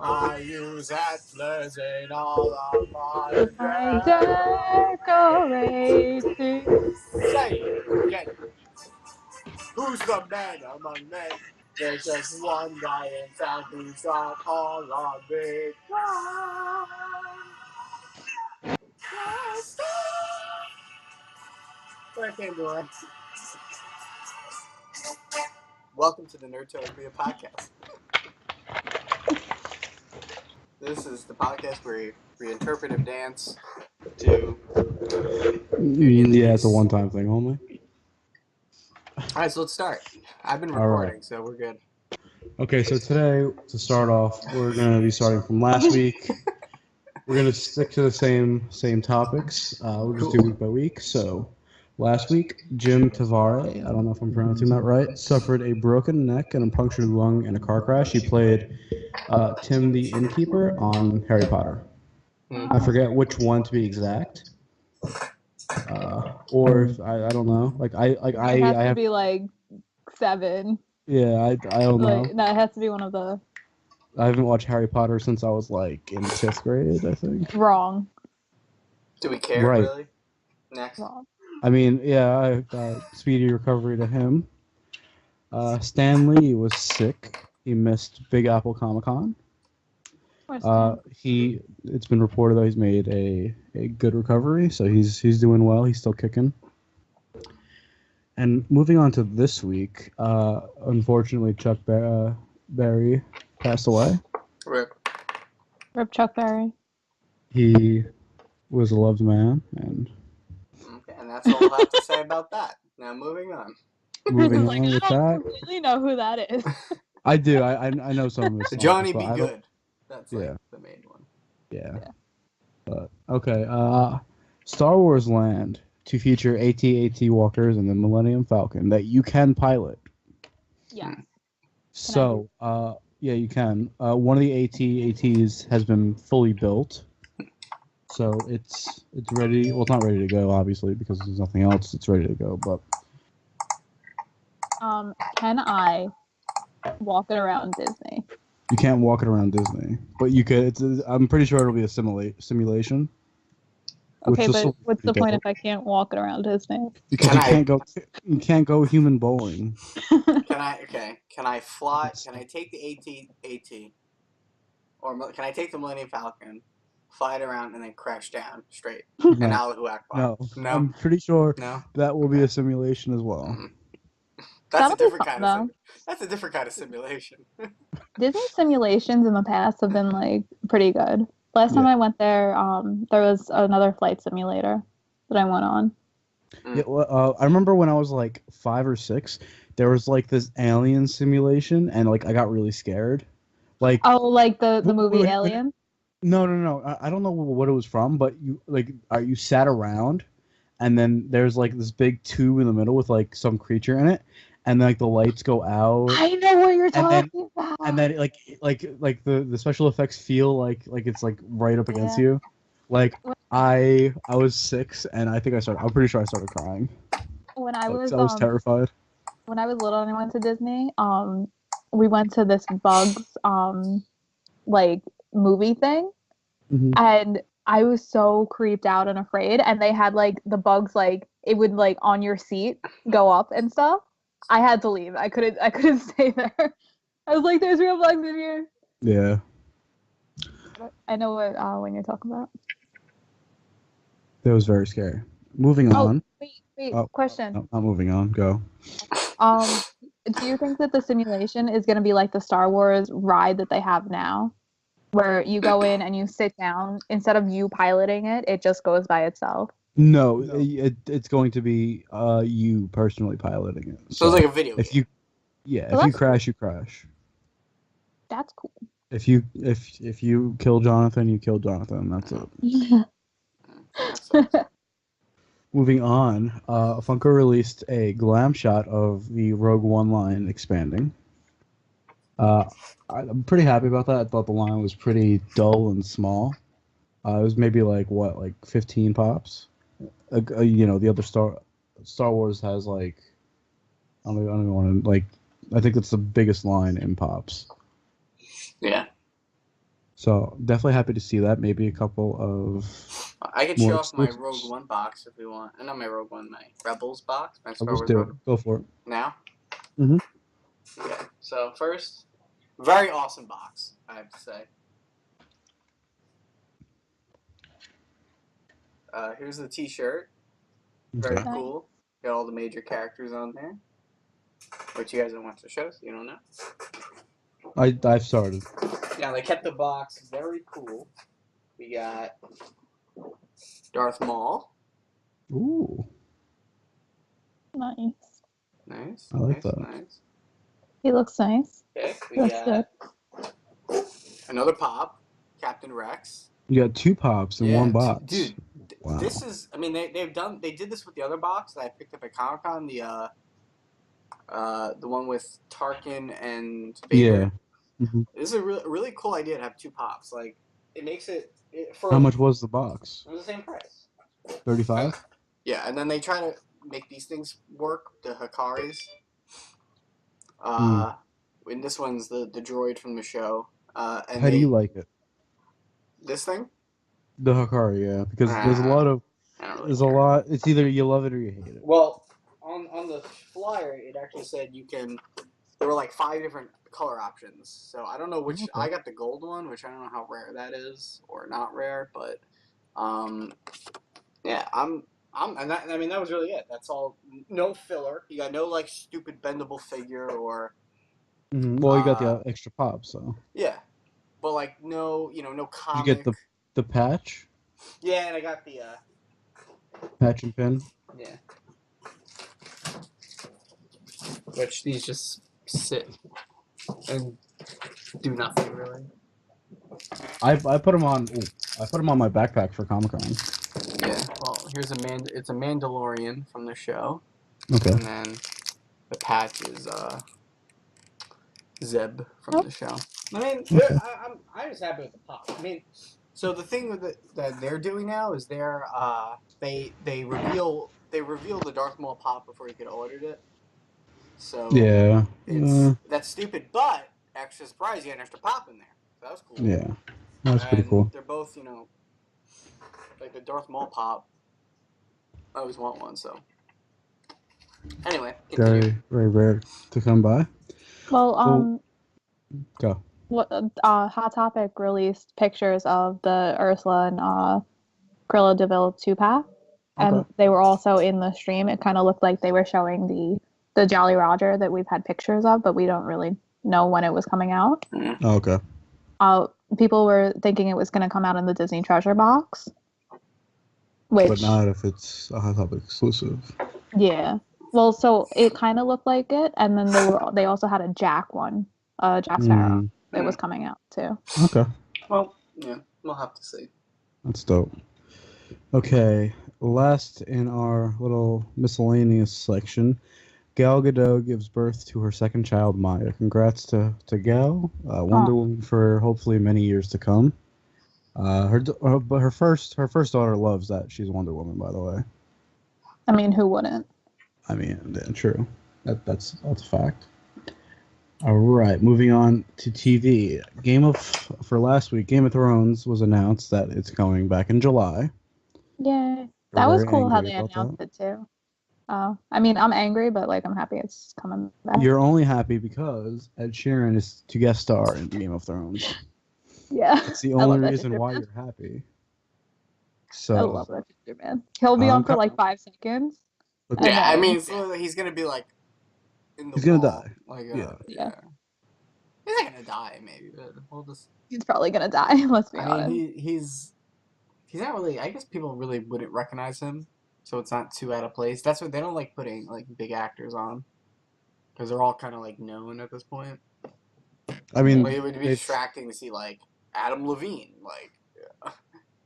I use atlas in all of my Decorating. Say it again. Who's the man among men? There's just one guy in town who's got all of it. What can do it? Welcome to the Nerdtopia podcast. This is the podcast where we interpretive dance to Beauty and the Yeah, Beast. it's a one-time thing only. Alright, so let's start. I've been All recording, right. so we're good. Okay, so today, to start off, we're going to be starting from last week. We're going to stick to the same topics. We'll just do week by week. So, last week, Jim Tavare, I don't know if I'm pronouncing that right, suffered a broken neck and a punctured lung in a car crash. He played Tim the Innkeeper on Harry Potter. I forget which one to be exact. Or if, I don't know. It has to have be like 7. Yeah, I don't know. No, it has to be one of the I haven't watched Harry Potter since I was like in 5th grade, I think. wrong. Do we care, Right. really? Next. Wrong. I mean, yeah, speedy recovery to him. Stan Lee was sick. He missed Big Apple Comic Con. It's been reported that he's made a good recovery, so he's doing well. He's still kicking. And moving on to this week, unfortunately, Chuck Berry passed away. Rip. Rip Chuck Berry. He was a loved man, and Okay, and that's all I have to say about that. Now, moving on. moving Like, on I with don't that, really know who that is. I do. I know some of his songs. Johnny but Be I don't- Good. That's like Yeah. the main one. Yeah. Yeah. But okay. Star Wars Land to feature AT-AT walkers and the Millennium Falcon that you can pilot. Yeah. So, yeah, you can. One of the AT-ATs has been fully built, so it's ready. Well, it's not ready to go, obviously, because there's nothing else. It's ready to go, but Can I walk it around Disney? you can't walk it around Disney. But you could. I'm pretty sure it'll be a simulation. Okay, which will but what's the point if I can't walk it around Disney? Because you can't go human bowling. Can I fly? Can I take the AT? Or can I take the Millennium Falcon, fly it around, and then crash down straight? No. And Allahu Akbar. No. I'm pretty sure No. that will be a simulation as well. That's a That'll be different fun, kind of though. That's a different kind of simulation. Disney simulations in the past have been like pretty good. Last time I went there, there was another flight simulator that I went on. Yeah, well, I remember when I was like 5 or 6, there was like this alien simulation, and like I got really scared. Like the movie Alien? No. I don't know what it was from, but you sat around, and then there's like this big tube in the middle with like some creature in it, and then, like the lights go out. I know what you're talking about. And then like the special effects feel like it's like right up against you. Like I was 6, and I'm pretty sure I started crying. When I was terrified. When I was little and I went to Disney, we went to this Bugs like movie thing, and I was so creeped out and afraid. And they had like the bugs, like it would like on your seat go up and stuff. I had to leave. I couldn't stay there. I was like, "There's real bugs in here." Yeah. I know what when you're talking about. That was very scary. Moving on. Wait. Question. No, not moving on. Go. Do you think that the simulation is going to be like the Star Wars ride that they have now, where you go in and you sit down instead of you piloting it, it just goes by itself? No. It's going to be you personally piloting it. So it's like a video game. If you crash, you crash. That's cool. If you kill Jonathan, you kill Jonathan. That's it. Moving on, Funko released a glam shot of the Rogue One line expanding. I'm pretty happy about that. I thought the line was pretty dull and small. It was maybe like 15 pops. The other Star Wars has like I don't even want to I think it's the biggest line in pops. Yeah. So definitely happy to see that. Maybe a couple of I can more show off my exclusives. Rogue One box if we want. Not my Rogue One, my Rebels box. My I'll Star just Wars do it. Rebels. Go for it. Now? Mm-hmm. Okay. So first, very awesome box, I have to say. Here's the T-shirt. Very Okay. cool. Got all the major characters on there. Which you guys don't watch the show, so you don't know. I've started. Yeah, they kept the box very cool. We got Darth Maul. Ooh. Nice. Nice. I like nice, that. Nice. He looks nice. Okay, we That's got another pop, Captain Rex. You got 2 pops in one box. Dude, wow. This is. I mean, they did this with the other box that I picked up at Comic-Con. The one with Tarkin and Vader. Yeah. Mm-hmm. This is a really cool idea to have 2 pops. Like, it makes it for. How much was the box? It was the same price. 35. Yeah, and then they try to make these things work. The Hikaris. And this one's the droid from the show. And How do you like it? This thing? The Hikari, yeah, because there's a lot of a lot. It's either you love it or you hate it. Well, on the flyer, it actually said you can. There were like 5 different color options, so I don't know which. Okay. I got the gold one, which I don't know how rare that is or not rare, but yeah, and that, I mean, that was really it. That's all. No filler. You got no like stupid bendable figure or. Mm-hmm. Well, you got the extra pop, so. Yeah, but like no comic. You get the patch. Yeah, and I got the patch and pin. Yeah. Which these just sit and do nothing really. I put them on. I put them on my backpack for Comic-Con. Yeah. Well, here's it's a Mandalorian from the show. Okay. And then the patch is Zeb from the show. I mean, okay. I'm just happy with the pop. I mean, so the thing that they're doing now is they reveal the Darth Maul pop before you could have ordered it. So yeah, that's stupid, but extra surprise, you had an extra pop in there. So that was cool. Yeah, that's pretty cool. They're both, like the Darth Maul pop. I always want one, so. Anyway, very rare to come by. Well, go. Hot Topic released pictures of the Ursula and Cruella de Vil 2-pack, and they were also in the stream. It kind of looked like they were showing the Jolly Roger that we've had pictures of, but we don't really know when it was coming out. Oh, okay. People were thinking it was going to come out in the Disney Treasure box. But not if it's a Hot Topic exclusive. Yeah. Well, so it kind of looked like it, and then they also had a Jack one, Jack Sparrow, that was coming out too. Okay. Well, yeah, we'll have to see. That's dope. Okay, last in our little miscellaneous section, Gal Gadot gives birth to her second child, Maya. Congrats to Gal, Wonder Woman for hopefully many years to come. Her first daughter loves that she's Wonder Woman, by the way. I mean, who wouldn't? I mean, yeah, true. That's a fact. All right, moving on to TV. For last week, Game of Thrones was announced that it's coming back in July. Yeah, that was cool how they announced it too. I mean, I'm angry, but like I'm happy it's coming back. You're only happy because Ed Sheeran is to guest star in Game of Thrones. Yeah, it's the only reason why you're happy. So I love that picture, man. He'll be on for like 5 seconds. Yeah, I mean, he's gonna be like in the. He's gonna die. Like, yeah. He's not gonna die, maybe, but we'll just. He's probably gonna die. Let's be honest. Mean, he's not really. I guess people really wouldn't recognize him, so it's not too out of place. That's what they don't like putting like big actors on, because they're all kind of like known at this point. I mean, it would be distracting to see like Adam Levine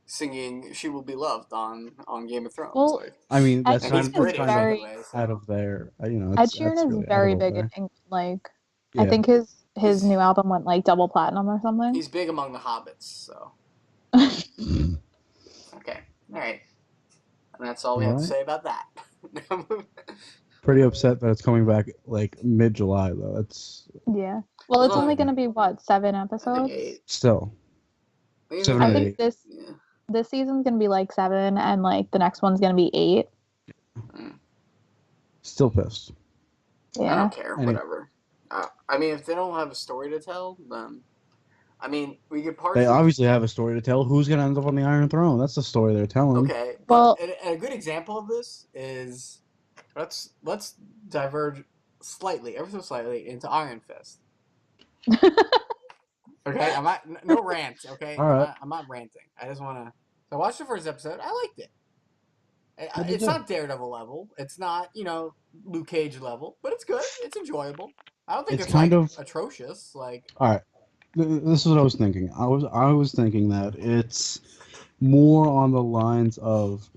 singing "She Will Be Loved" on Game of Thrones. Well, I mean, that's Ed kind of very, out of there. Ed Sheeran is very big in like. Yeah. I think his new album went like double platinum or something. He's big among the hobbits, so. Okay, all right, and that's all we have to say about that. Pretty upset that it's coming back like mid-July though. Yeah. Well, it's only going to be what, 7 episodes? Still. 7 I and think 8. this season's gonna be like 7, and like the next one's gonna be 8. Still pissed. Yeah. I don't care. Whatever. I mean, if they don't have a story to tell, then I mean, we could partially. They obviously have a story to tell. Who's gonna end up on the Iron Throne? That's the story they're telling. Okay, but a good example of this is let's diverge slightly, ever so slightly, into Iron Fist. Okay, I'm not no rant. Okay, All right. I'm not ranting. I just want to. So I watched the first episode. I liked it. It's too. not Daredevil level. It's not Luke Cage level, but it's good. It's enjoyable. I don't think it's kind like of atrocious. Like, all right. This is what I was thinking. I was thinking that it's more on the lines of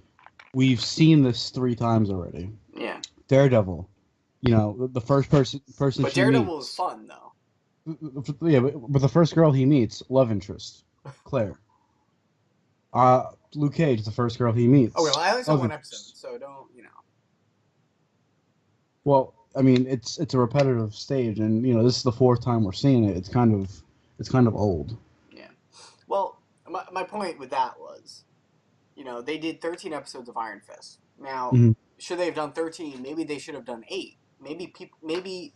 we've seen this 3 times already. yeah. Daredevil, the first person But she Daredevil meets. is fun though. Yeah, but the first girl he meets, love interest, Claire. Luke Cage, the first girl he meets. Okay, well, I only saw one interest. episode, so don't. Well, I mean, it's a repetitive stage, and this is the 4th time we're seeing it. It's kind of old. Yeah. Well, my point with that was, they did 13 episodes of Iron Fist. Now, should they have done 13? Maybe they should have done 8. Maybe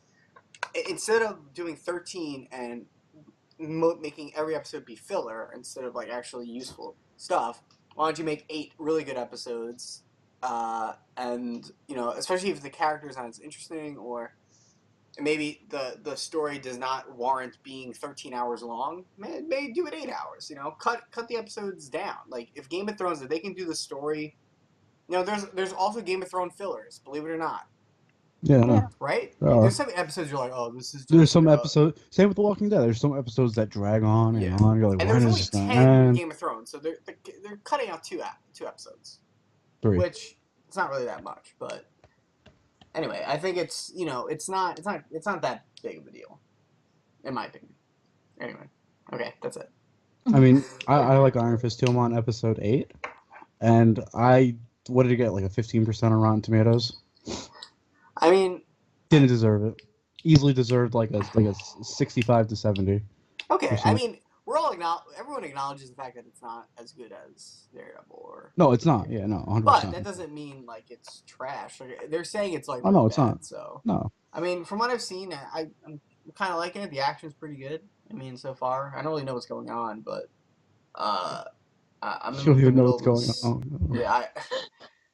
instead of doing 13 and making every episode be filler instead of like actually useful stuff, why don't you make 8 really good episodes? And especially if the characters aren't as interesting, or maybe the story does not warrant being 13 hours long, maybe do it 8 hours. Cut the episodes down. Like if Game of Thrones, if they can do the story, there's also Game of Thrones fillers, believe it or not. Yeah, I know. Right? There's some episodes you're like, oh, this is just. There's some episodes. Same with The Walking Dead. There's some episodes that drag on and on. You're like, and when there's is only this going 10 to end? Game of Thrones, so they're cutting out two episodes. 3. Which it's not really that much, but anyway, I think it's it's not that big of a deal, in my opinion. Anyway, okay, that's it. I mean, I like Iron Fist too. I'm on episode 8, and what did it get? Like a 15% on Rotten Tomatoes. I mean, didn't deserve it. Easily deserved like a 65 to 70. Okay, I mean, everyone acknowledges the fact that it's not as good as Daredevil or. No, it's not. Yeah, no, 100%. But that doesn't mean like it's trash. Like, they're saying it's like. Oh no, it's bad, not. So no. I mean, from what I've seen, I'm kind of liking it. The action's pretty good. I mean, so far, I don't really know what's going on, but I'm. You don't even know what's going on. No. Yeah,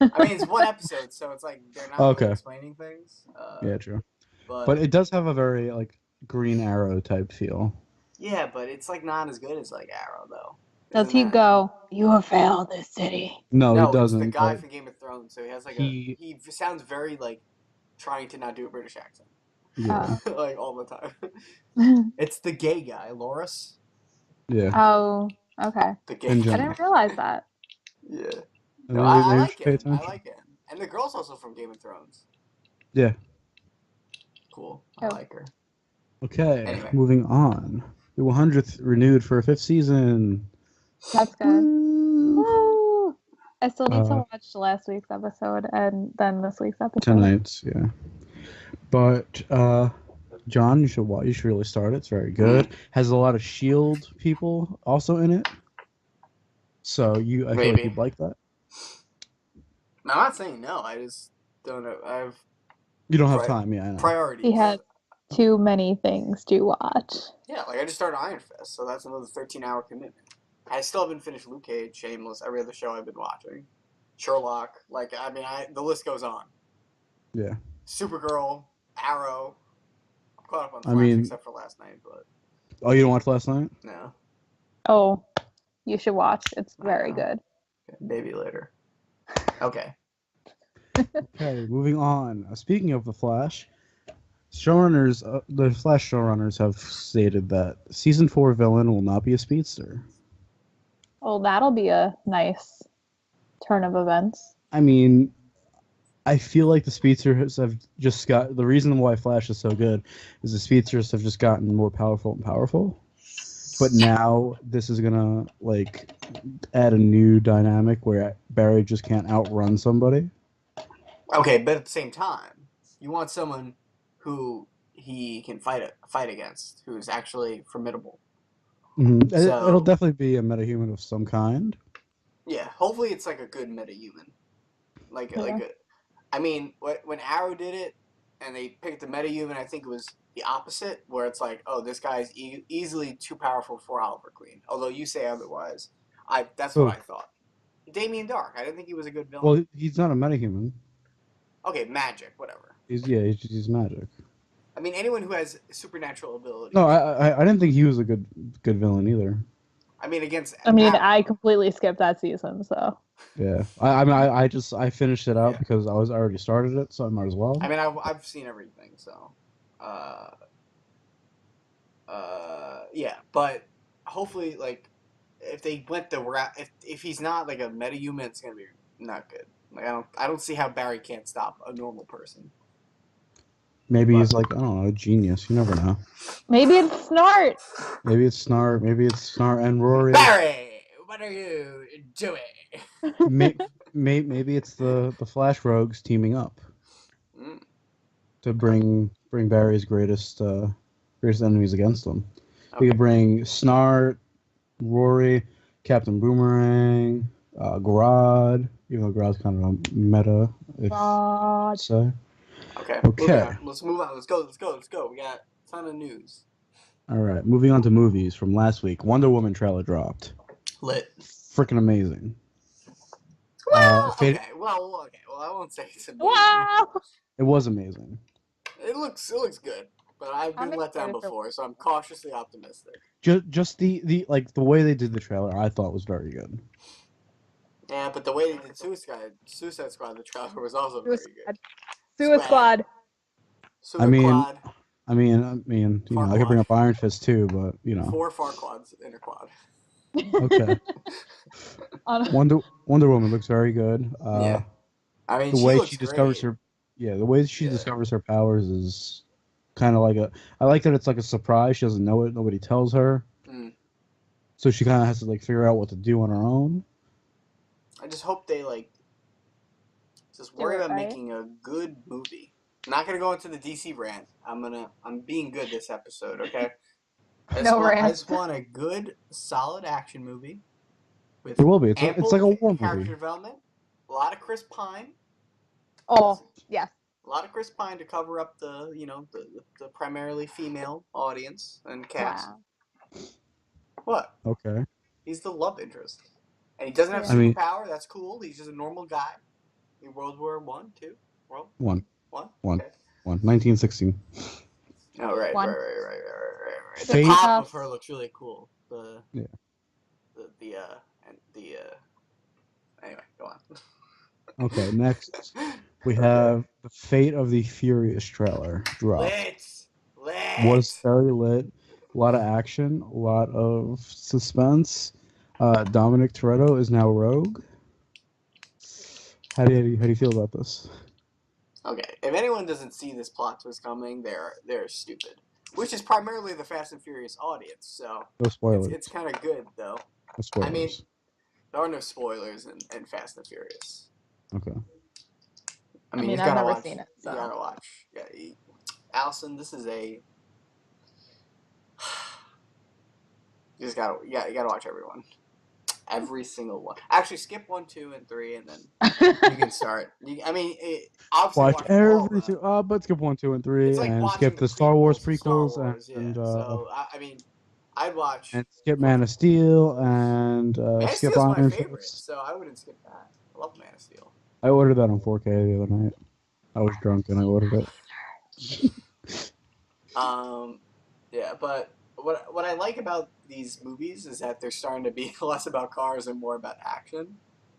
I mean, it's one episode, so it's like they're not really explaining things. Yeah, true. But it does have a very like Green Arrow type feel. Yeah, but it's like not as good as like Arrow though. Does he go, "You have failed this city"? No, he doesn't. It's the guy from Game of Thrones, so he has like he sounds very like trying to not do a British accent. Yeah. Like all the time. It's the gay guy, Loris. Yeah. Oh, okay. The gay I didn't realize that. Yeah. No, I like him. I like him. And the girl's also from Game of Thrones. Yeah. Cool. I like her. Okay. Anyway. Moving on. The 100th renewed for a 5th season. That's good. Woo! I still need to watch last week's episode and then this week's episode. Tonight's, yeah. But John, you should really start it. It's very good. Has a lot of Shield people also in it. So I feel like you'd like that. I'm not saying no. I just don't know. You don't have time, yeah. I know. Priorities. He has too many things to watch. Yeah, like I just started Iron Fist, so that's another 13-hour commitment. I still haven't finished Luke Cage, Shameless, every other show I've been watching. Sherlock, the list goes on. Yeah. Supergirl, Arrow. I'm caught up on Flash except for last night, but. Oh, you didn't watch last night? No. Oh, you should watch. It's very good. Okay, maybe later. Okay. Okay, moving on. Speaking of the Flash, the Flash showrunners have stated that season 4 villain will not be a speedster. Oh, that'll be a nice turn of events. I mean, I feel like the speedsters have just got... The reason why Flash is so good is the speedsters have just gotten more powerful and powerful. But now this is going to, add a new dynamic where Barry just can't outrun somebody. Okay, but at the same time, you want someone who he can fight against, who's actually formidable. Mm-hmm. So It'll definitely be a metahuman of some kind. yeah, hopefully it's like a good metahuman. Yeah. I mean, when Arrow did it and they picked the metahuman, I think it was the opposite, where it's like, oh, this guy's easily too powerful for Oliver Queen. Although you say otherwise, that's what Oh, I thought. Damien Dark, I didn't think he was a good villain. well, he's not a metahuman. Okay, magic, whatever. He's magic. I mean, anyone who has supernatural abilities. No, I didn't think he was a good villain either. I mean, against I mean, Arrow. I completely skipped that season, so. Yeah, I mean, I finished it out Yeah. because I already started it, so I might as well. I mean, I've seen everything, so. Yeah, but hopefully, like, if they went the route, if he's not like a metahuman, it's gonna be not good. Like, I don't see how Barry can't stop a normal person. Maybe he's like, I don't know, a genius. You never know. Maybe it's Snart. Maybe it's Snart. Maybe it's Snart and Rory. Barry, what are you doing? Maybe it's the Flash Rogues teaming up Mm. to bring Barry's greatest enemies against them. Okay. We could bring Snart, Rory, Captain Boomerang, Grodd. Even though Grodd's kind of a meta, if God. say. Okay. Okay. Let's move on. Let's go. We got a ton of news. All right. Moving on to movies from last week. Wonder Woman trailer dropped. Lit. Freaking amazing. Well, okay. Well, I won't say it's amazing. Wow. It was amazing. It looks good, but I've been let down before, so I'm cautiously optimistic. Just the way they did the trailer, I thought was very good. Yeah, but the way they did Suicide Squad, the trailer was also very good. Suicide Squad. I mean, you know, I could bring up Iron Fist too, but you know. 4 Farquads in a quad. Okay. Wonder Woman looks very good. Yeah. I mean, the way she discovers her, the way she discovers her powers is kind of like I like that it's like a surprise. She doesn't know it. Nobody tells her. Mm. So she kind of has to like figure out what to do on her own. I just hope they just worry about making a good movie. I'm not gonna go into the DC rant. I'm being good this episode, okay? I just want a good, solid action movie with there will be. It's like a war character movie. development. A lot of Chris Pine. Oh, yes. A lot of Chris Pine to cover up the primarily female audience and cast. Wow. What? Okay. He's the love interest, and he doesn't have superpower. That's cool. He's just a normal guy. In World War One, two, World One. Okay. 1916. Oh right. The Fate. top of her looks really cool. Anyway, go on. Okay, next we have the Fate of the Furious trailer drop. Lit. Was very lit. A lot of action, a lot of suspense. Dominic Toretto is now Rogue. How do you feel about this? Okay, if anyone doesn't see this plot twist coming, they're stupid. Which is primarily the Fast and Furious audience, so no spoilers. It's kind of good though. No spoilers. I mean, there are no spoilers in Fast and Furious. Okay. I mean, I've never seen it. So. You gotta watch. Yeah, Allison, this is a. You gotta watch everyone. Every single one. Actually, skip 1, 2, and 3, and then you can start. Obviously watch everything. But skip 1, 2, and 3, like and skip the Star Wars prequels, so I'd watch. And skip Man of Steel, and skip Iron Fist. So I wouldn't skip that. I love Man of Steel. I ordered that on 4K the other night. I was drunk and I ordered it. Yeah, but what I like about these movies is that they're starting to be less about cars and more about action.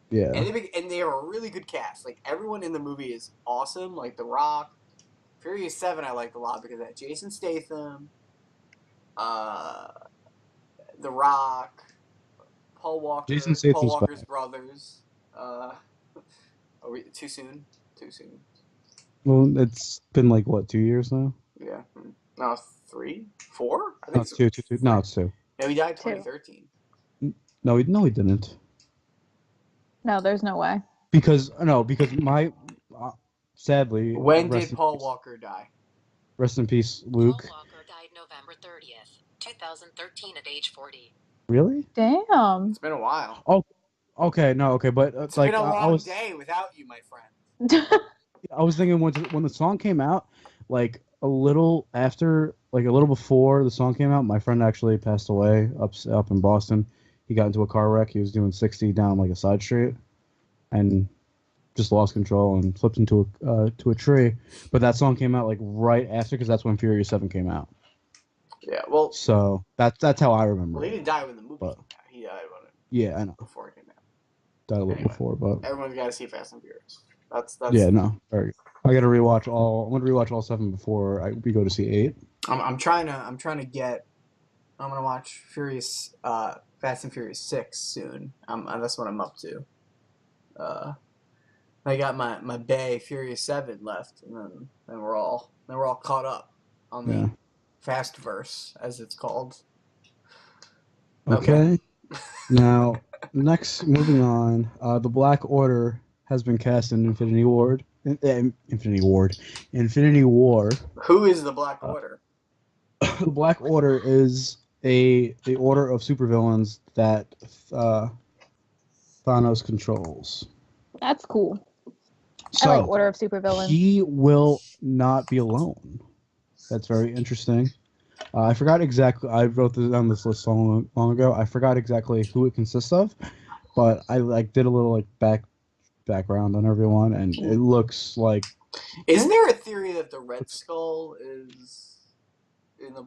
Yeah. And they are a really good cast. Like, everyone in the movie is awesome. Like, The Rock. Furious 7 I liked a lot because of that. Jason Statham. The Rock. Paul Walker. Jason Statham's Paul Walker's brothers. Are we too soon? Well, it's been like, what, 2 years now? Yeah. No, 3? 4? I think no, it's two. No, it's 2. No, he died in 2013. No, he didn't. No, there's no way. Because my sadly. When did Paul Walker die? Rest in peace, Luke. Paul Walker died November 30th. 2013 at age 40. Really? Damn. It's been a while. Oh, okay, no, okay, but It's like been a I long was, day without you, my friend. I was thinking when the song came out, like a little after, like a little before the song came out, my friend actually passed away up in Boston. He got into a car wreck. He was doing 60 down like a side street, and just lost control and flipped into a tree. But that song came out like right after, because that's when Furious 7 came out. Yeah, well, So that's how I remember. well, he it. didn't die when the movie But, came out. He died when it yeah, I know. before it came out. Died a little Anyway. before, but Everyone's got to see Fast and Furious. That's yeah, no. Very good. I got to rewatch all. I'm gonna rewatch all 7 before we go to see 8. I'm trying to get. I'm gonna watch Fast and Furious 6 soon. That's what I'm up to. I got my Bay Furious 7 left, and then we're all caught up on the Fast verse, as it's called. Okay. Now, next, moving on. The Black Order has been cast in Infinity War. Who is the Black Order? The Black Order is a order of supervillains that Thanos controls. That's cool. So, I like Order of Supervillains. He will not be alone. That's very interesting. I forgot exactly. I wrote this on this list long ago. I forgot exactly who it consists of, but I did a little background on everyone, and it looks like. Isn't there a theory that the Red Skull is in the?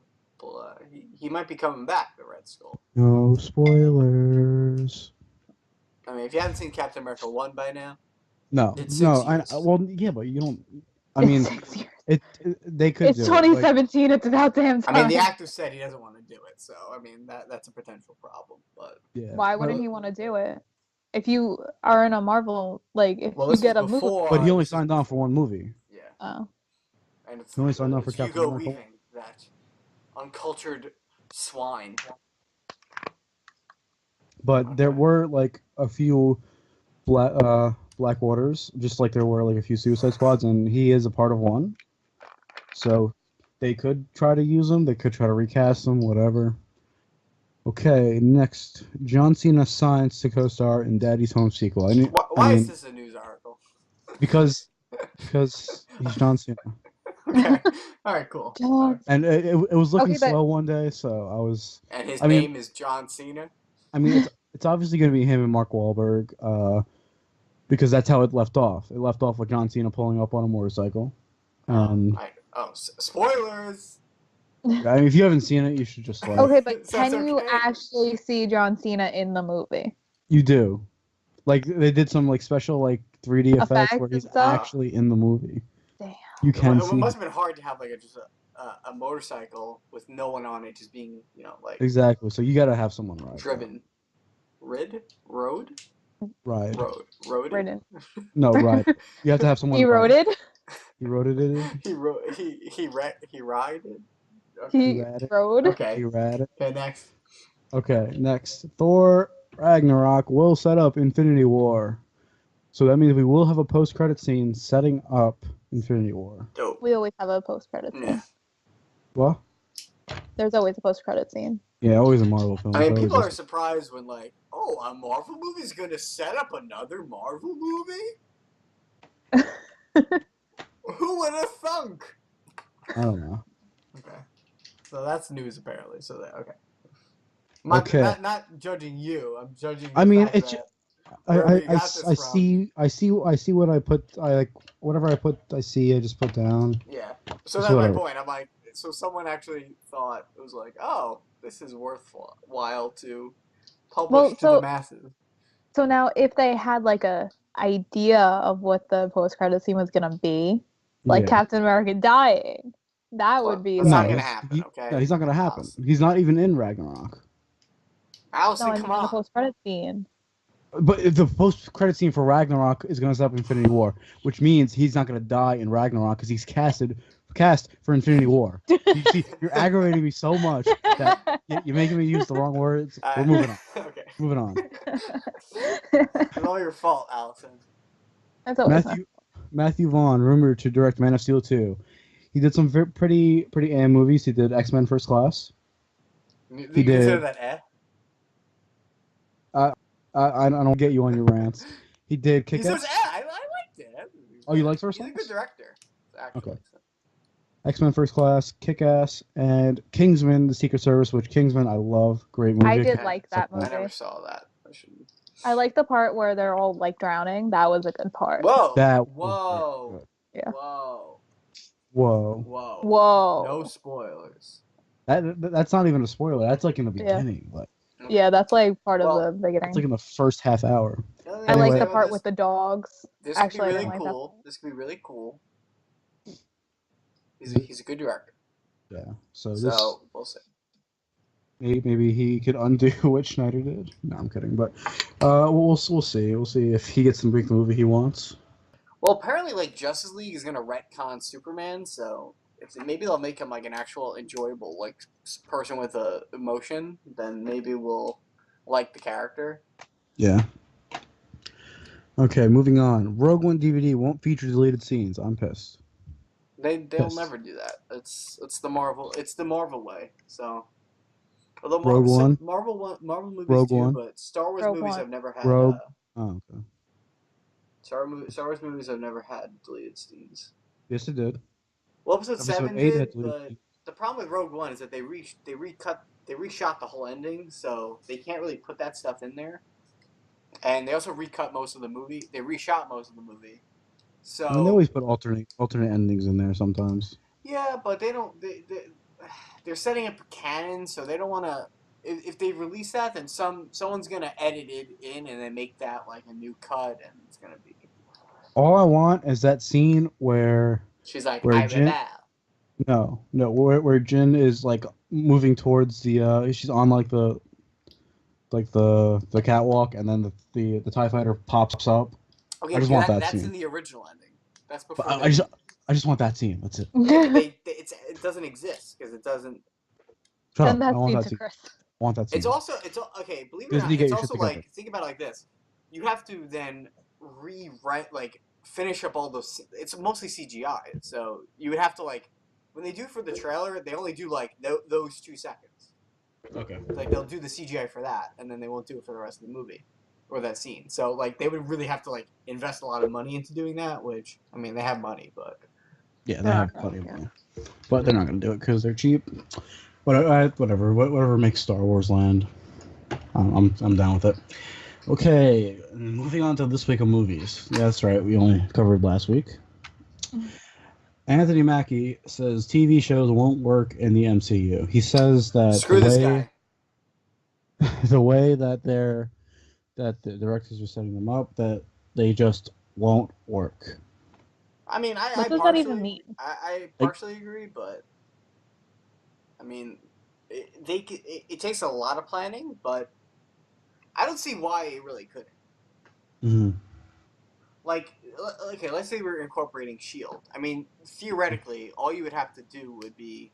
He might be coming back. The Red Skull. No spoilers. I mean, if you haven't seen Captain America 1 by now, No, it's 6 no. years. Well, yeah, but you don't. I mean, they could. It's 2017. It's about damn time. I mean, the actor said he doesn't want to do it, so I mean that's a potential problem. But yeah. Why wouldn't he want to do it? If you are in a Marvel, if you get a movie, but he only signed on for one movie. Yeah. Oh. And it's, he only signed on for Captain Hugo America. Weaving, that uncultured swine. But there were a few Black Orders, just like there were a few Suicide Squads, and he is a part of one. So they could try to use him. They could try to recast him, whatever. Okay, next. John Cena signs to co-star in Daddy's Home sequel. Why is this a news article? Because he's John Cena. Okay. All right, cool. And it was looking slow one day, so I was... And his name is John Cena? I mean, it's obviously going to be him and Mark Wahlberg, because that's how it left off. It left off with John Cena pulling up on a motorcycle. Spoilers! I mean, if you haven't seen it, you should just Okay, but can you actually see John Cena in the movie? You do. They did some special 3D effects where he's actually in the movie. Damn. You can see. It must have been hard to have just a motorcycle with no one on it, just being Exactly. So you got to have someone ride. Driven. Road. Ride. Ridden. No, ride. You have to have someone. He rode it. He rode it. He rode. He ride it. He rode. Okay. He rad it. Okay, next. Okay, next. Thor Ragnarok will set up Infinity War. So that means we will have a post-credit scene setting up Infinity War. Dope. We always have a post-credit scene. Yeah. What? There's always a post-credit scene. Yeah, always a Marvel film. I mean, people are surprised when a Marvel movie is going to set up another Marvel movie? Who would have thunk? I don't know. Okay. So that's news, apparently. So okay. Okay. Not judging you. I'm judging. I mean, it's. I see what I put. Whatever I put. I see. I just put down. Yeah. So that's my point. I'm so someone actually thought it was oh, this is worthwhile to publish to the masses. So now, if they had a idea of what the post-credit scene was gonna be, Captain America dying, that would be. That's not gonna happen. Okay. No, he's not gonna happen. He's not even in Ragnarok. Allison, come on. The post-credit scene. But the post-credit scene for Ragnarok is going to set up Infinity War, which means he's not going to die in Ragnarok because he's cast for Infinity War. You're aggravating me so much that you're making me use the wrong words. We're moving on. Okay. Moving on. It's all your fault, Allison. That's always Matthew Vaughn, rumored to direct Man of Steel 2. He did some pretty movies. He did X-Men First Class. Do He you consider did. that I don't get you on your rants. He did He Kick-Ass. says I liked it. Oh, you liked First He's a Class? good director, actually. Okay. X-Men First Class, Kick-Ass, and Kingsman: The Secret Service, which Kingsman I love. Great movie. I did Okay. like that movie. I never saw that. I like the part where they're all like drowning. That was a good part. Whoa! That Whoa! Yeah. Whoa! Whoa. Whoa! Whoa. No spoilers. That's not even a spoiler. That's like in the beginning. Like Yeah, that's like part of the it's beginning. like in the first half hour. I like the Anyway. part with the dogs. This could be Actually, I really didn't like that. cool. This could be really cool. Is it- He's a good director. Yeah. So we'll see. maybe he could undo what Schneider did. No, I'm kidding. But we'll see. We'll see if he gets to make the movie he wants. Well, apparently, like Justice League is gonna retcon Superman, so maybe they'll make him like an actual enjoyable like person with a emotion. Then maybe we'll like the character. Yeah. Okay, moving on. Rogue One DVD won't feature deleted scenes. I'm pissed. They'll Pissed. never do that. It's the Marvel way. So although Rogue One. Marvel movies Rogue do, One. but Star Wars Rogue movies One. have never had. Rogue. Oh, okay. Star Wars movies have never had deleted scenes. Yes, it did. Well, episode 7 8 did, had deleted but scenes. the problem with Rogue One is that they reshot the whole ending, so they can't really put that stuff in there. And they also recut most of the movie. They reshot most of the movie. So I mean, they always put alternate endings in there sometimes. yeah, but they don't. They're setting up a canon, so they don't want to. If they release that, then someone's gonna edit it in and then make that like a new cut, and it's gonna be. All I want is that scene where She's like, where I Jin. rebel. No, where Jin is like moving towards the. She's on like the catwalk, and then the TIE fighter pops up. Okay, I just want that that's scene. in the original ending. That's before. But I just want that scene. That's it. It doesn't exist because it doesn't. Shut Send up. that I want scene that to scene. Chris. I want that scene. It's okay. Believe it or not, Disney, get it's your also shit like together. think about it like this: you have to then rewrite, like finish up all those. It's mostly CGI, so you would have to like when they do for the trailer, they only do like those 2 seconds. Okay. Like they'll do the CGI for that, and then they won't do it for the rest of the movie or that scene. So like they would really have to like invest a lot of money into doing that. Which I mean, they have money, but Yeah, they have plenty of money, but they're not going to do it because they're cheap. Whatever makes Star Wars land, I'm down with it. Okay, moving on to this week of movies. Yeah, that's right. We only covered last week. Anthony Mackie says TV shows won't work in the MCU. He says that screw this guy. the way that the directors are setting them up, that they just won't work. I mean, What does that even mean? I partially agree, but I mean, it takes a lot of planning, but I don't see why it really couldn't. Mm-hmm. Like, okay, let's say we're incorporating Shield. I mean, theoretically, all you would have to do would be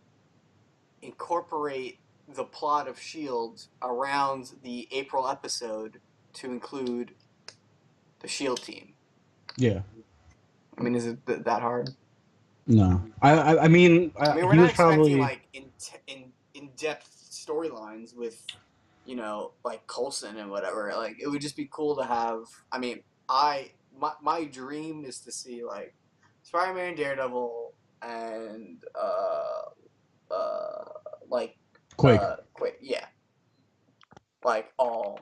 incorporate the plot of Shield around the April episode to include the Shield team. Yeah. I mean, is it that hard? No. I mean, we're not expecting like in depth storylines with, like Coulson and whatever. Like, it would just be cool to have. I mean, my dream is to see like Spider-Man, Daredevil, and like Quake. Quake, yeah, like all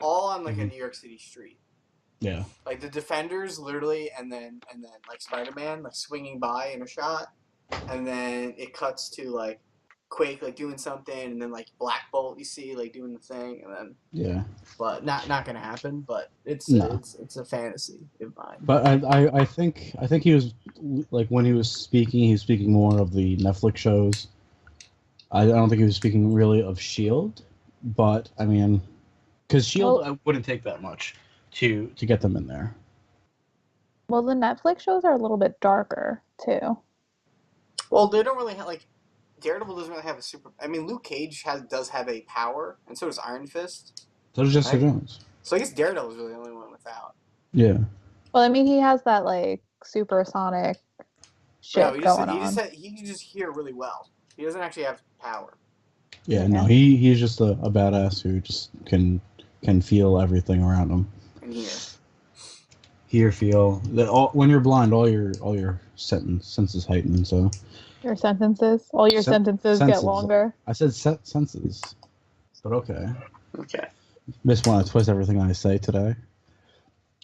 on like a New York City street. Yeah. Like the Defenders, literally, and then like Spider-Man, like swinging by in a shot, and then it cuts to like Quake, like doing something, and then like Black Bolt, you see, like doing the thing, and then yeah. But not gonna happen. But it's a fantasy in mind. But I think he was like when he was speaking more of the Netflix shows. I don't think he was speaking really of Shield, but I mean, because Shield wouldn't take that much to get them in there. Well, the Netflix shows are a little bit darker too. Well, they don't really have like Daredevil doesn't really have a super. I mean, Luke Cage does have a power, and so does Iron Fist. So does Jessica Jones. So I guess Daredevil's really the only one without. Yeah. Well, I mean, he has that like supersonic shit going on. He can just hear really well. He doesn't actually have power. Yeah, no, he's just a badass who just can feel everything around him. And here. Hear, feel. When you're blind, all your senses heighten. So Your sentences, all your sentences get longer. I said senses, but okay. Okay. Miss want to twist everything I say today.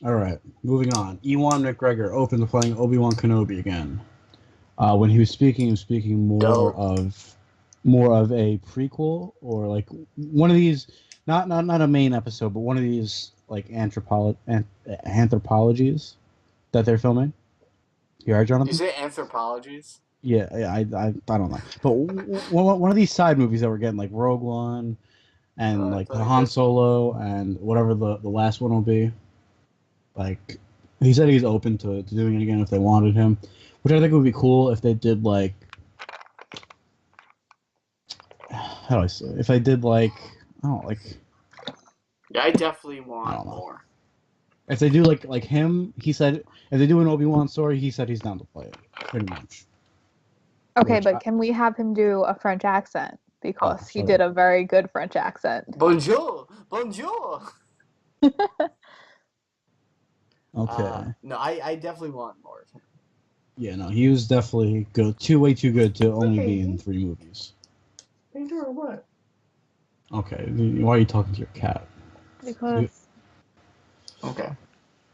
All right, moving on. Ewan McGregor opened to playing Obi-Wan Kenobi again. When he was speaking more of a prequel or like one of these, not a main episode, but one of these like anthropologies that they're filming. You heard, Jonathan? You say anthropologies? Yeah, I don't know, but one of these side movies that we're getting, like Rogue One, and like the Han Solo, and whatever the last one will be. Like, he said he's open to doing it again if they wanted him, which I think would be cool if they did like, how do I say? If they did like, Yeah, I definitely want more. If they do like him, he said if they do an Obi-Wan story, he said he's down to play it, pretty much. Okay, but can we have him do a French accent? Because he did a very good French accent. Bonjour! Bonjour! Okay. No, I definitely want more of him. Yeah, no, he was definitely good. Way too good to only be in 3 movies. Painter or what? Okay, why are you talking to your cat? Because...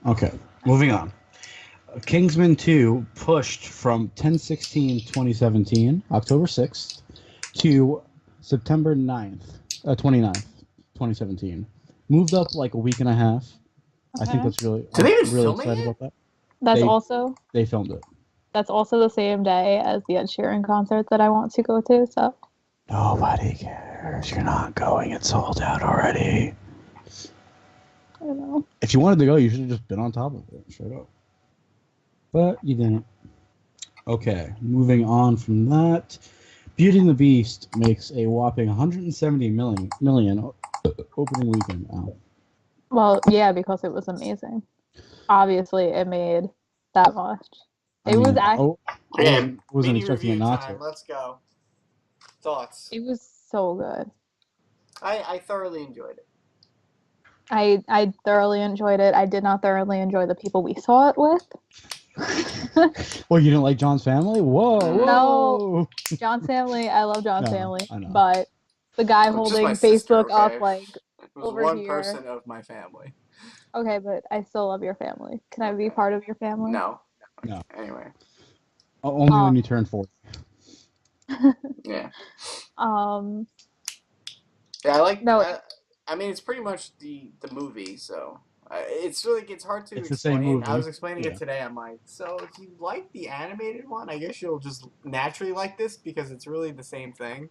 Okay, moving on. Kingsman 2 pushed from 10/16/2017, October 6th, to September 9th, 29th, 2017. Moved up like a week and a half. Okay. I think that's really... Did they even really film excited it? about that. They filmed it. That's also the same day as the Ed Sheeran concert that I want to go to, so... Nobody cares. You're not going. It's sold out already. I don't know. If you wanted to go, you should have just been on top of it, straight up. But you didn't. Okay, moving on from that. Beauty and the Beast makes a whopping 170 million opening weekend. Wow. Well, yeah, because it was amazing. Obviously, it made that much. I wasn't expecting it not to. Let's go. Thoughts? It was so good. I thoroughly enjoyed it. I thoroughly enjoyed it. I did not thoroughly enjoy the people we saw it with. Well, you didn't like John's family? Whoa! No, John's family. I love John's family, but the guy holding Facebook sister, up like it was over one here. person of my family. Okay, but I still love your family. Can I be part of your family? No. Anyway. Only when you turn 40. Yeah. Yeah, I like. No. I mean, it's pretty much the movie, so it's hard to explain. The same movie. I was explaining it today. I'm like, so if you like the animated one, I guess you'll just naturally like this because it's really the same thing.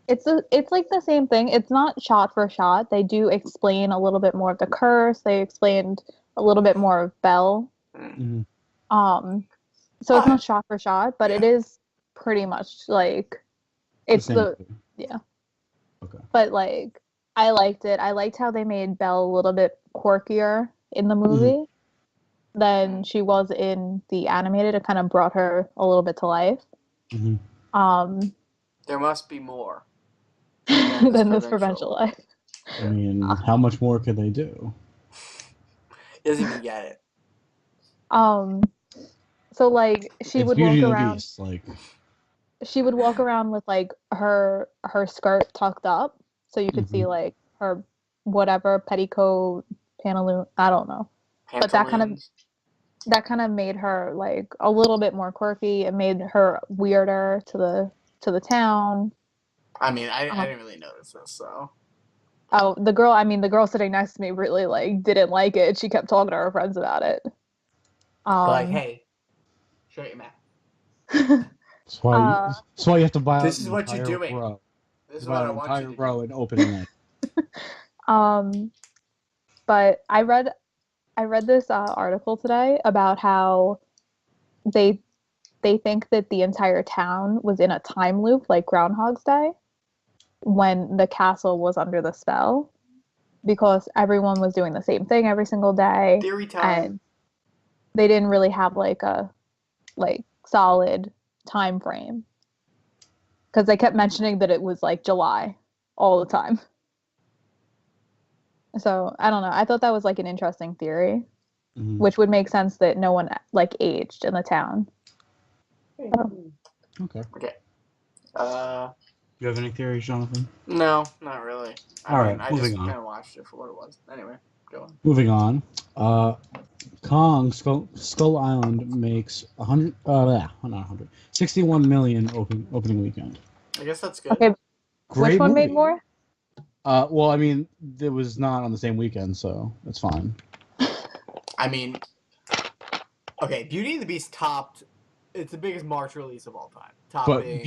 It's like the same thing. It's not shot for shot. They do explain a little bit more of the curse. They explained a little bit more of Belle. Mm-hmm. So it's not shot for shot, but it is pretty much like it's yeah. Okay. But like I liked it. I liked how they made Belle a little bit quirkier in the movie than she was in the animated. It kind of brought her a little bit to life. Mm-hmm. There must be more than this provincial life. I mean, how much more could they do? Doesn't even get it. So like she would walk around. Beast, like she would walk around with like her skirt tucked up, so you could see like her whatever petticoat, pantaloon. I don't know, but that kind of made her like a little bit more quirky. It made her weirder to the town. I mean, I didn't really notice this, so. Oh, the girl sitting next to me really like didn't like it. She kept talking to her friends about it. Like, hey, show your map. That's why you have to buy. This is what you're doing. Row. This is what I want you to do. Row and opening it. But I read this article today about how they think that the entire town was in a time loop like Groundhog's Day when the castle was under the spell because everyone was doing the same thing every single day. Theory time. And they didn't really have like a solid time frame because they kept mentioning that it was like July all the time. So I don't know. I thought that was like an interesting theory, which would make sense that no one like aged in the town. Okay. Okay. You have any theories, Jonathan? No, not really. Alright, I moving just on. kind of watched it for what it was. Anyway, go on. Moving on. Kong Skull Island makes 61 million opening weekend. I guess that's good. Okay, Great which one movie. made more? Well, I mean, it was not on the same weekend, so that's fine. I mean, okay, Beauty and the Beast topped. It's the biggest March release of all time. Topping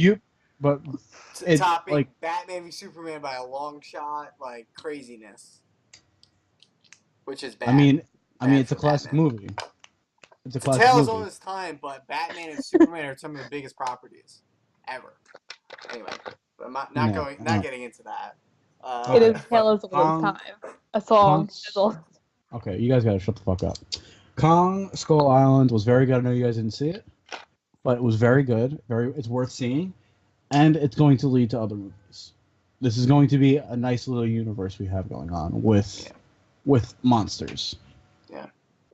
like Batman v Superman by a long shot, like craziness, which is bad. I mean, Bad it's a for classic Batman. movie. It's a To classic tell us movie. all this time, but Batman and Superman are some of the biggest properties ever. Anyway, but I'm not getting into that. It is Tales of all time. A song. Okay, you guys gotta shut the fuck up. Kong Skull Island was very good. I know you guys didn't see it, but it was very good. It's worth seeing, and it's going to lead to other movies. This is going to be a nice little universe we have going on with monsters. Yeah.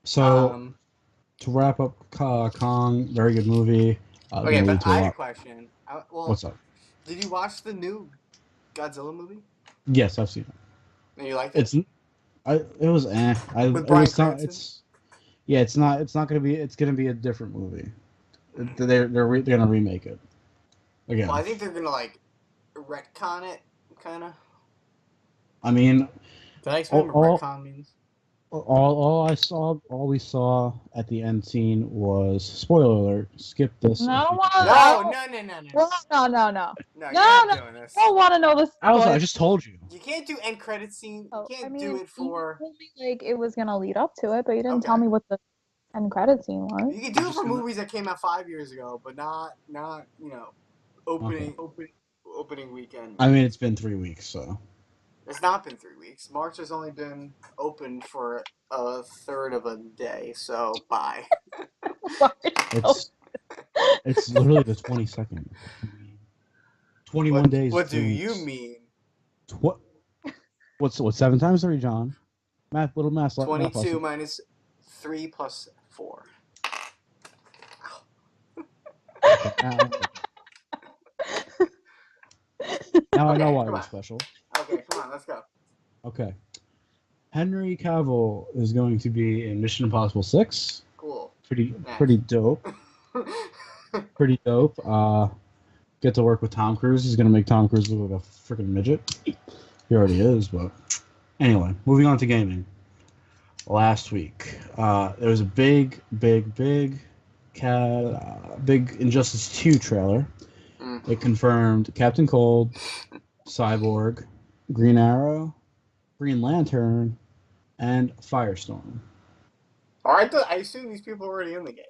So to wrap up, Kong, very good movie. Okay, but I had a question. What's up? Did you watch the new Godzilla movie? Yes, I've seen it. And you liked it? It was eh. With Bryan Cranston? It's not gonna be. It's gonna be a different movie. They're gonna remake it again. Well, I think they're gonna like retcon it, kind of. I mean, did I explain what retcon means? All we saw at the end scene was spoiler alert. Skip this. No. No. No, you're not doing this. I don't want to know this. I just told you. You can't do end credit scene. You can't do it for. You told me like it was gonna lead up to it, but you didn't tell me what the end credit scene was. You can do it for movies that came out 5 years ago, but not opening weekend. I mean, it's been 3 weeks, so. It's not been 3 weeks. March has only been open for a third of a day, so bye. It's literally the 22nd. 21 days. What do you mean? What's 7 times 3, John? Little math. 22 minus 3 plus 4. Now I know why we're special. Okay, come on, let's go. Okay. Henry Cavill is going to be in Mission Impossible 6. Cool. Pretty dope. Pretty dope. Get to work with Tom Cruise. He's going to make Tom Cruise look like a freaking midget. He already is, but... Anyway, moving on to gaming. Last week, there was a big Injustice 2 trailer. It confirmed Captain Cold, Cyborg, Green Arrow, Green Lantern, and Firestorm. Alright, I assume these people are already in the game.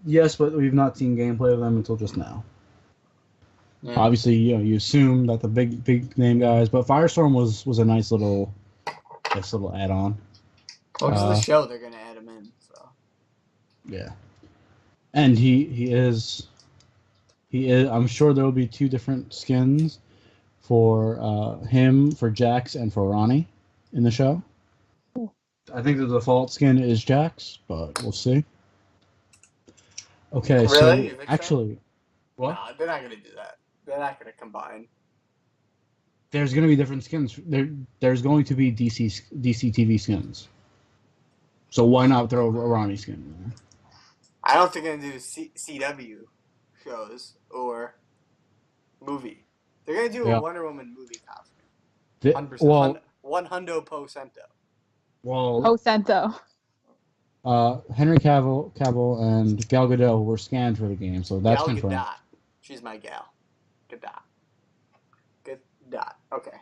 Yes, but we've not seen gameplay of them until just now. Yeah. Obviously, you assume that the big name guys, but Firestorm was a nice little add-on. Well, it's the show, they're gonna add him in, so. Yeah. And he is. I'm sure there will be 2 different skins for him, for Jax, and for Ronnie in the show. I think the default skin is Jax, but we'll see. Okay, really? So actually, what? Nah, they're not gonna do that. They're not gonna combine. There's gonna be different skins. There's going to be DC TV skins. So why not throw a Ronnie skin in there? I don't think they're gonna do CW shows or movie. They're gonna do a Wonder Woman movie costume. 100%. 100%. Well, Cento. Henry Cavill and Gal Gadot were scanned for the game, so that's confirmed. Gadot. She's my gal. Gadot. Okay.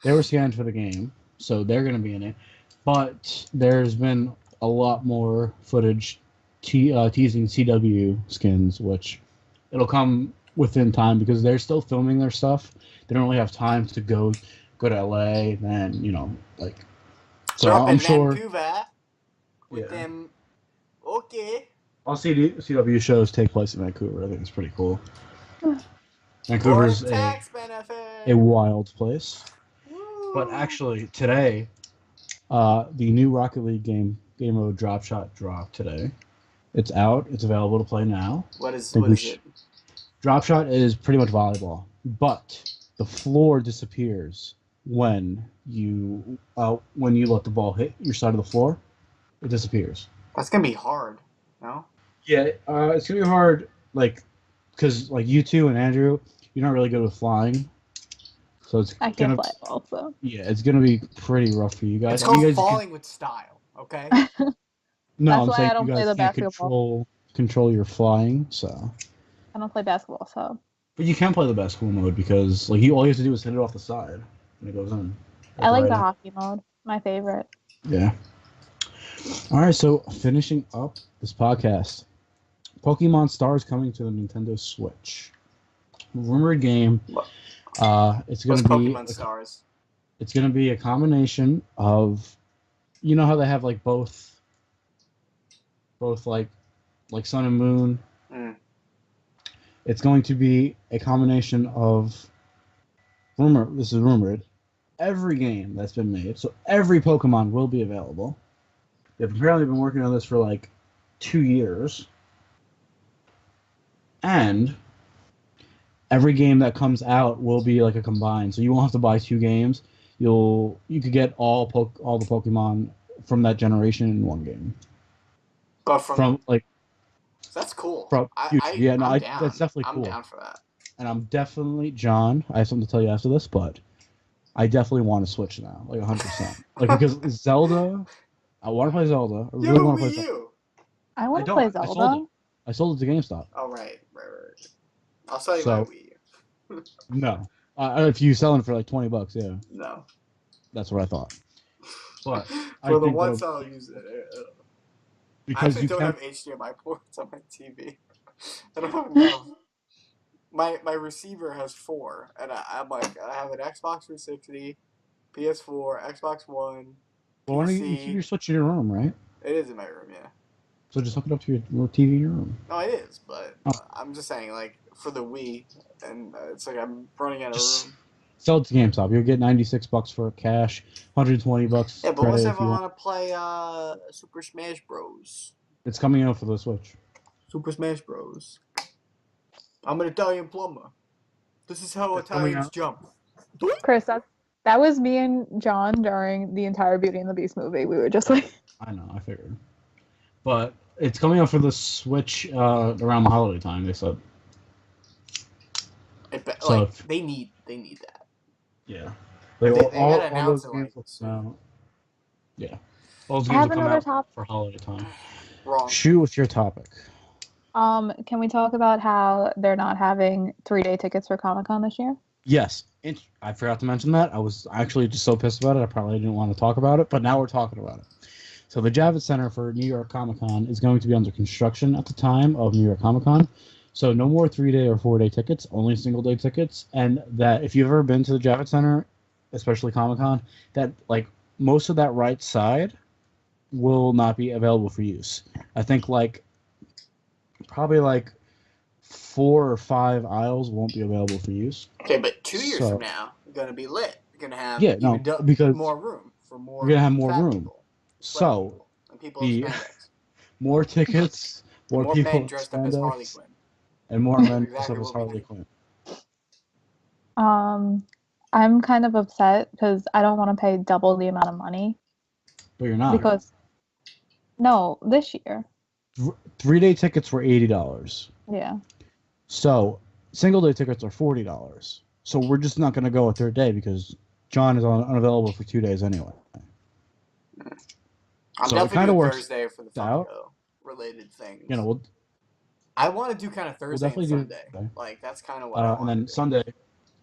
They were scanned for the game, so they're going to be in it. But there's been a lot more footage teasing CW skins, which it'll come within time because they're still filming their stuff. They don't really have time to go to LA and So I'm sure. Vancouver with them. Okay. All CW shows take place in Vancouver. I think it's pretty cool. Vancouver's tax benefits. a wild place. But actually, today, the new Rocket League game mode Drop Shot dropped today. It's out. It's available to play now. What is it? Drop Shot is pretty much volleyball, but the floor disappears when you let the ball hit your side of the floor. It disappears. That's gonna be hard, no? Yeah, it's gonna be hard, because you two and Andrew, you're not really good with flying, so I can't fly also. Yeah, it's gonna be pretty rough for you guys. It's called falling with style, okay? No, That's why I don't play the basketball. Control your flying, so. I don't play basketball, so. But you can play the basketball mode because all you have to do is hit it off the side and it goes in. I like the hockey mode. My favorite. Yeah. All right, so finishing up this podcast, Pokemon Stars coming to the Nintendo Switch. Rumored game. It's going to be Pokemon Stars. It's going to be a combination of, you know how they have both Sun and Moon. Mm. It's going to be a combination of this is rumored, every game that's been made. So every Pokemon will be available. They've apparently been working on this for 2 years. And every game that comes out will be a combined. So you won't have to buy 2 games. You could get all the Pokemon from that generation in one game. But that's cool. That's definitely cool. I'm down for that. And I'm definitely, John, I have something to tell you after this, but I definitely want to Switch now, 100%. Because Zelda, I want to play Zelda. I really want to play Zelda. I want to play Zelda. I sold it to GameStop. Oh, right. I'll sell you my Wii U. No. If you sell it for $20, yeah. No. That's what I thought. But for the once I'll use it. Because I don't have HDMI ports on my TV. I don't have enough. My receiver has 4, and I have an Xbox 360, PS4, Xbox One, Well, why don't you keep your Switch in your room, right? It is in my room, yeah. So just hook it up to your TV in your room. No, it is, but I'm just saying, for the Wii, and it's I'm running out of room. Sell it to GameStop. You'll get $96 for cash, $120. Yeah, but what if I want to play Super Smash Bros? It's coming out for the Switch. Super Smash Bros. I'm an Italian plumber. This is how Italians jump. Chris, that was me and John during the entire Beauty and the Beast movie. We were just I know, I figured. But it's coming out for the Switch around the holiday time, they said. They need that. Yeah. They gotta announce it now. Yeah. I have another topic for holiday time. Wrong. Shoot with your topic. Can we talk about how they're not having 3-day tickets for Comic-Con this year? Yes. I forgot to mention that. I was actually just so pissed about it. I probably didn't want to talk about it, but now we're talking about it. So the Javits Center for New York Comic-Con is going to be under construction at the time of New York Comic-Con. So no more 3-day or 4-day tickets, only single-day tickets. And that if you've ever been to the Javits Center, especially Comic-Con, that most of that right side will not be available for use. I think probably 4 or 5 aisles won't be available for use. Okay, but 2 years from now, you're gonna be lit. You're gonna have because more room for more. We're gonna have more room. People, so people more tickets, more people men dressed up as Harley Quinn, and more men dressed up as Harley Quinn. I'm kind of upset because I don't want to pay double the amount of money. But you're not. Because no, this year. 3-day tickets were $80. Yeah. So single-day tickets are $40. So we're just not going to go a third day because John is unavailable for 2 days anyway. I'm definitely doing Thursday for the Funko-related things. I want to do kind of Thursday and Sunday. That's kind of what I want. And then Sunday,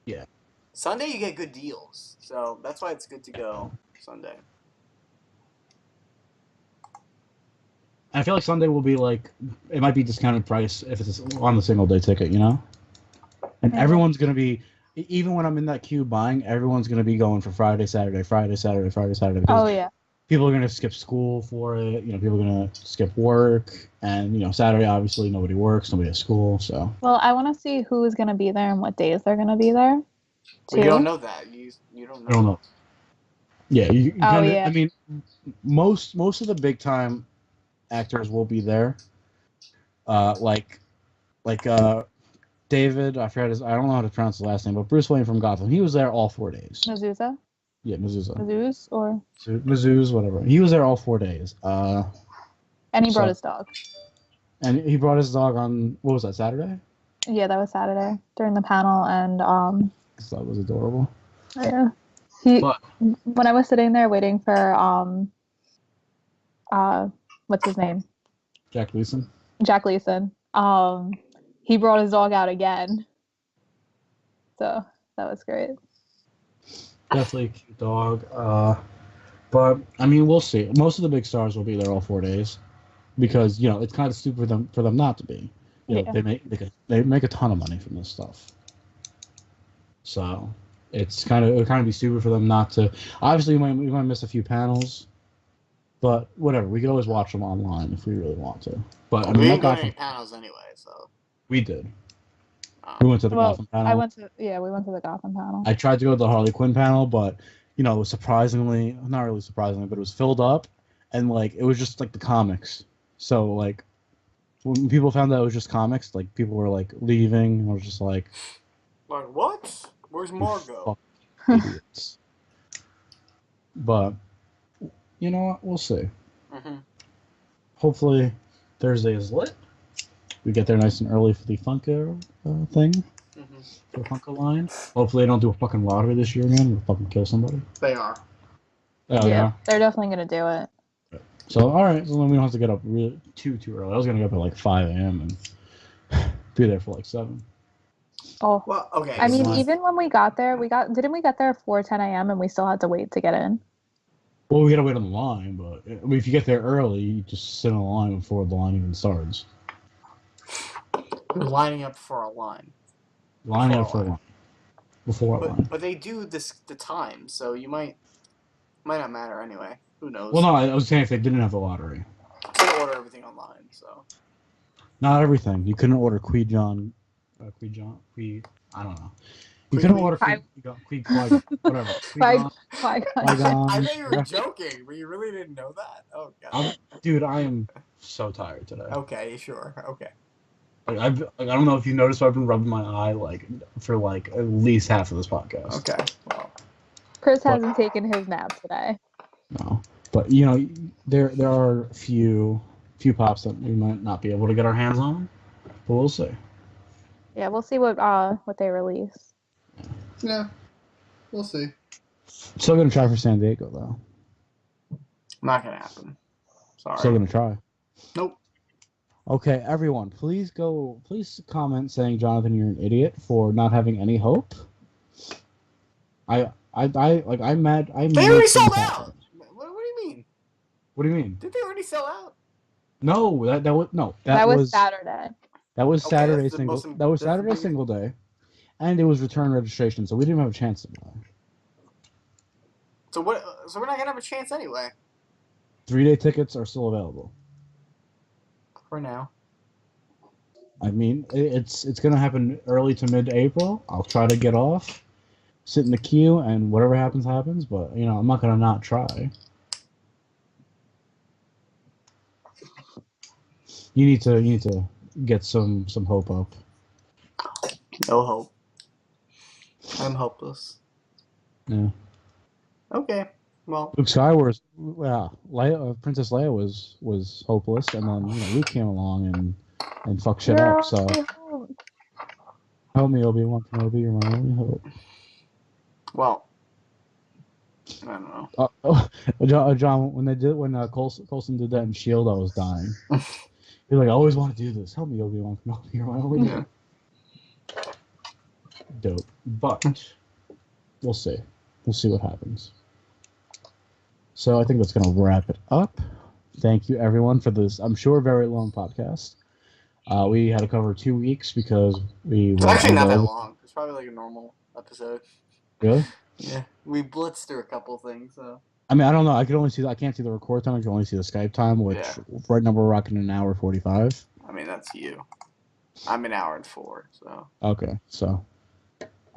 yeah. Sunday you get good deals, so that's why it's good to go Sunday. I feel like Sunday will be it might be discounted price if it's on the single day ticket, And everyone's going to be, even when I'm in that queue buying, everyone's going to be going for Friday, Saturday. Because people are going to skip school for it. People are going to skip work. And, Saturday, obviously, nobody works, nobody has school, so. Well, I want to see who's going to be there and what days they're going to be there. Well, you don't 2? know that. You don't know. I don't know. Yeah, you Oh, kind of. yeah. I mean, most of the big time actors will be there. Like David. I forgot his. I don't know how to pronounce his last name, but Bruce Wayne from Gotham. He was there all 4 days. Mezuzah? Yeah, Mezuzah. Mezuz? Or... Mezuz, whatever. He was there all 4 days. And he brought So- his dog. And he brought his dog on, what was that, Saturday? Yeah, that was Saturday during the panel, and His dog was adorable. yeah, he. But- When I was sitting there waiting for what's his name? Jack Leeson. Jack Leeson. He brought his dog out again, so that was great. Definitely a cute dog. But, I mean, we'll see. Most of the big stars will be there all 4 days. Because, it's kind of stupid for them not to be. Yeah. They make a ton of money from this stuff. So it would kind of be stupid for them not to. Obviously, we might miss a few panels, but whatever. We could always watch them online if we really want to. But I mean, We didn't go to any panels anyway, so. We did. We went to the Gotham panel. We went to the Gotham panel. I tried to go to the Harley Quinn panel, but it was surprisingly, not really surprisingly, but it was filled up, and it was just like the comics. So when people found out it was just comics, people were leaving. I was just like, what? Where's Margot? Idiots. But you know what? We'll see. Mm-hmm. Hopefully Thursday is lit. We get there nice and early for the Funko thing. Mm-hmm. For the Funko line. Hopefully they don't do a fucking lottery this year again. We'll fucking kill somebody. They are. Oh, yeah. They're definitely gonna do it. So alright, so then we don't have to get up really too early. I was gonna get up at 5 a.m. and be there for 7. Oh, well, okay. I mean, even when we got there, didn't we get there at 4:10 a.m. and we still had to wait to get in? Well, we gotta wait on the line, but I mean, if you get there early, you just sit in the line before the line even starts. Lining up for a line. Lining up for a line. Before a line. But they do the time, so you might not matter anyway. Who knows? Well, no, I was saying if they didn't have the lottery. You can order everything online, so. Not everything. You couldn't order I don't know. You couldn't order Qui-Gon, whatever. Qui-Gon. I thought you were joking, but you really didn't know that? Oh, God. Dude, I am so tired today. Okay, sure. Okay. I don't know if you noticed, but I've been rubbing my eye for at least half of this podcast. Okay. Well. Chris hasn't taken his nap today. No, but there are a few pops that we might not be able to get our hands on, but we'll see. Yeah, we'll see what they release. Yeah, we'll see. Still gonna try for San Diego though. Not gonna happen. Sorry. Still gonna try. Nope. Okay, everyone, please comment saying, Jonathan, you're an idiot for not having any hope. I'm mad. They already sold out. What do you mean? What do you mean? Did they already sell out? No, that was Saturday. That was Okay, Saturday that's Saturday single day, and it was return registration, so we didn't have a chance to buy. So what? So we're not gonna have a chance anyway. 3-day tickets are still available. For now. I mean, it's gonna happen early to mid-April. I'll try to get off, sit in the queue, and whatever happens, happens. But I'm not gonna not try. You need to get some hope up. No hope. I'm hopeless. Yeah. Okay. Well. Luke Skywalker, Princess Leia was hopeless, and then Luke came along and fucked shit up. So help me, Obi-Wan Kenobi, you're my only hope. Well. I don't know. John, when Coulson did that in S.H.I.E.L.D., I was dying. You're like, I always want to do this. Help me, Obi-Wan Kenobi, you're my only hope. Dope. But we'll see. We'll see what happens. So I think that's going to wrap it up. Thank you, everyone, for this, I'm sure, very long podcast. We had to cover 2 weeks because we... It's actually not that long. It's probably like a normal episode. Really? Yeah. We blitzed through a couple things, so... I mean, I don't know. I can't see the record time. I can only see the Skype time, which right now we're rocking an hour 45. I mean, that's you. I'm an hour and 4, so... Okay, so...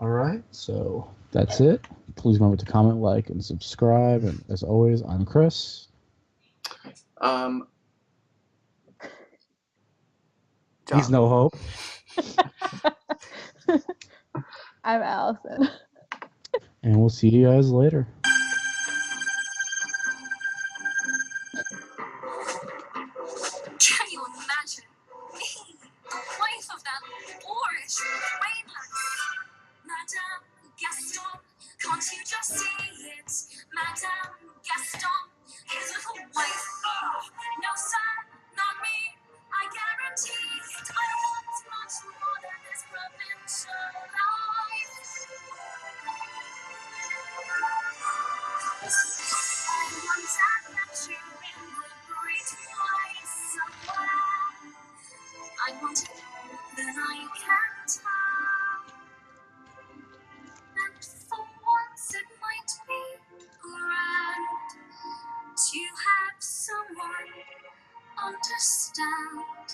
All right, so that's it. Please remember to comment, like, and subscribe. And as always, I'm Chris. John. He's no hope. I'm Allison. And we'll see you guys later. Can you imagine me, the wife of that boorish brainless Madame Gaston? Can't you just see it? Madame Gaston, his little wife. Oh, no, son, not me. I guarantee it. I want much more than this provincial life. I want adventure in the great wide somewhere. I want it, then I can tell. And for once it might be grand to have someone understand.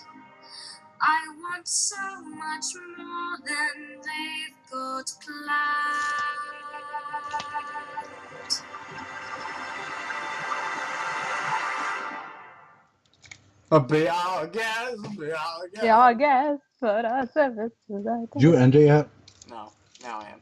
I want so much more than they've got planned. Be our guest, be our guest. Yeah, I guess. But I said this was Did you end it yet? No, now I am.